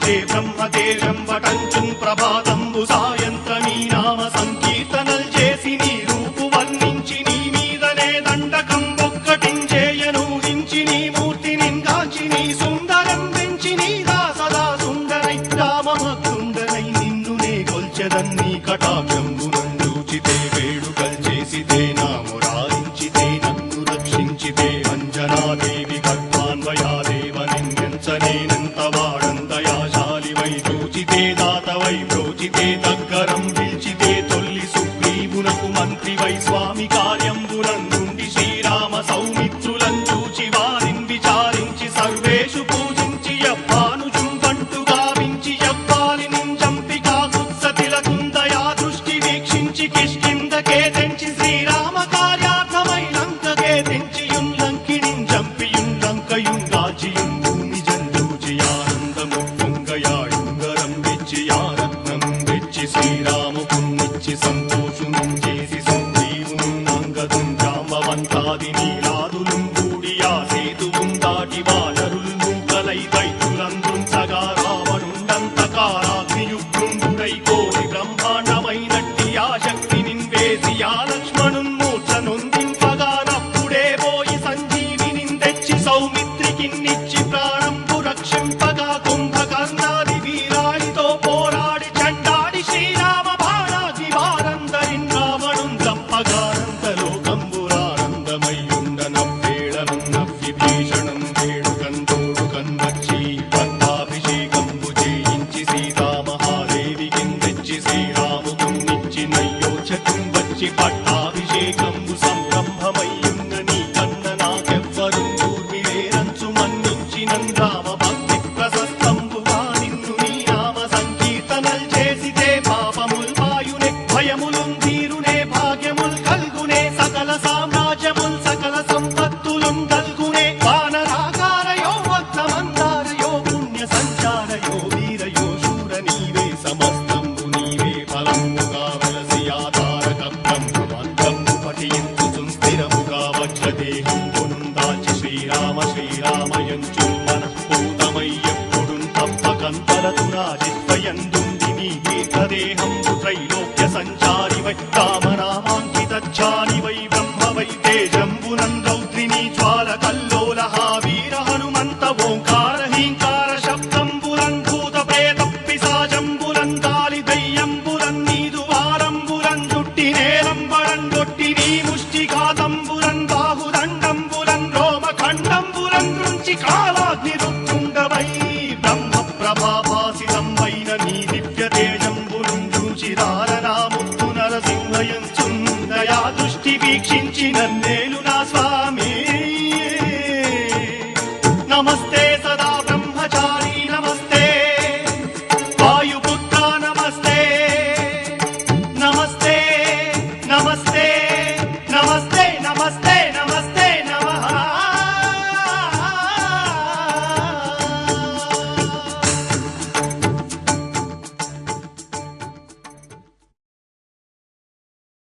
వందే బ్రహ్మదేవం వటంచున్ ప్రభాతంబు సాయంత్రమీ నామ సంకీర్తనల్ చేసి నీ రూపు వర్ణించి నీ మీదనే దండకం ఒక్కటించేయను దించి నీ మూర్తి నింగాచి నీ సుందరం పెంచి నీ దాసదా సుందరై రామభక్తుండరై నిన్ను నే కొల్చెదన్ని కటాక్షంబునందూచితే వేడుకల్ చేసితే నా మురారించితే నన్ను రక్షించితే అంజనాదేవి గర్భాన్వయాదేవ నిందించనేనంత వాడంతయాశాలి వై చూచితే దాతవై ప్రోచితే దగ్గరం పిలిచితే తొల్లి సుగ్రీవునకు మంత్రి వై స్వామి కార్యంబునందుండి శ్రీరామ సౌమిత్రులను చూచి వారిని విచారించి సర్వేషు పూజించి యవ్వాను చుంబంటు గావించి యవ్వాలి నింజంపి కాకుత్సతిలకుందయా దృష్టి వీక్షించి కిష్కిందకే తెంచి శ్రీరామ కార్యార్థమై లంకకే తెంచియున్ లంకిణిం జంపియున్ లంకయున్ గాచియున్ భూమి జందూచి ఆనందము పొంగయాయుంగరం వెచ్చి ఆరత్నం వెచ్చి శ్రీరాముకున్నిచ్చి సంతోషునం చేసి సుగ్రీవును నంగదుం జాంబవంతాది నీలాదులుం కూడి ఆ సేతువుం దాటి వానరులు మూకలై దైత్యులందృంచగా రావణుండంతకారాగ్నియుగ్రుండుడై కోరి బ్రహ్మాండమైనట్టి ఆ శక్తి నిన్వేసి ఆ లక్ష్మణున్ మూర్ఛ నొందింపగా నప్పుడే పోయి సంజీవిని తెచ్చి సౌమిత్రికిన్నిచ్చి ప్రాణంబు రక్షింపగా కుంభకర్ణాది వీరాడితో పోరాడి చండాడి శ్రీరామ బాణాది వారందరిన్ రావణున్ చంపగానంత లోకంబురానందమయ్యుండనవ్వేళనం నవ్విభీషణం వేడుకంతోడుకన్ వచ్చి పట్టాభిషేకంబు చేయించి సీతామహాదేవికిన్ తెచ్చి శ్రీరాముకున్నిచ్చి నయ్యోచకుం వచ్చి పట్టాభిషేకంబు సంరంభమయ్యున్న నీ కన్న నాకెవ్వరు ఊర్మిలేరంచు మన్నించినన్ రామ భక్తి ప్రశస్తంబుగా నిన్ను నీ నామ సంకీర్తనల్ చేసితే పాపముల్ పాయునే భయములున్ తీరునే భాగ్యముల్ కల్గునే సకల సామ్రాజ్యముల్ సకల సంపత్తులున్ కల్గునే వానరాకారయో వక్తమందారయో పుణ్య సంచారయో వీరయో శూర నీవే సమస్తంబు నీవే ఫలముగా వెలసి ఆధారక బ్రహ్మమంత్రము పఠించుచున్ స్థిరముగా వజ్రదేహంబునుం దాచి శ్రీరామ శ్రీరామయంచు మనఃపూతమై ఎప్పుడున్ తప్పకంతరతునా చిత్వయందుండి నీ దీర్ఘదేహంబు త్రైలోక్య సంచారి వై రామనామాంకితచ్చాని వై బ్రహ్మ వై తేజంబునం రౌద్రిణీ జ్వాల కల్లోలహ వీర హనుమంత ఓంకార హీంకార శబ్దంబులం భూత ప్రేత పిశాచంబులం కాలి దయ్యంబులం నీదు వారంబులం జుట్టి నేలంబడం గొట్టి నీ ముష్టిఘాతంబులం బాహుదండంబులం రోమఖండంబులం గృంచి కాలాగ్ని రుత్తుండవై బ్రహ్మ ప్రభాభాసితం వైన నీ దివ్య తేజంబులం చూచి రారనాముత్తు నరసింహయంచున్ దయా దృష్టి వీక్షించి నన్నేలు నా స్వామి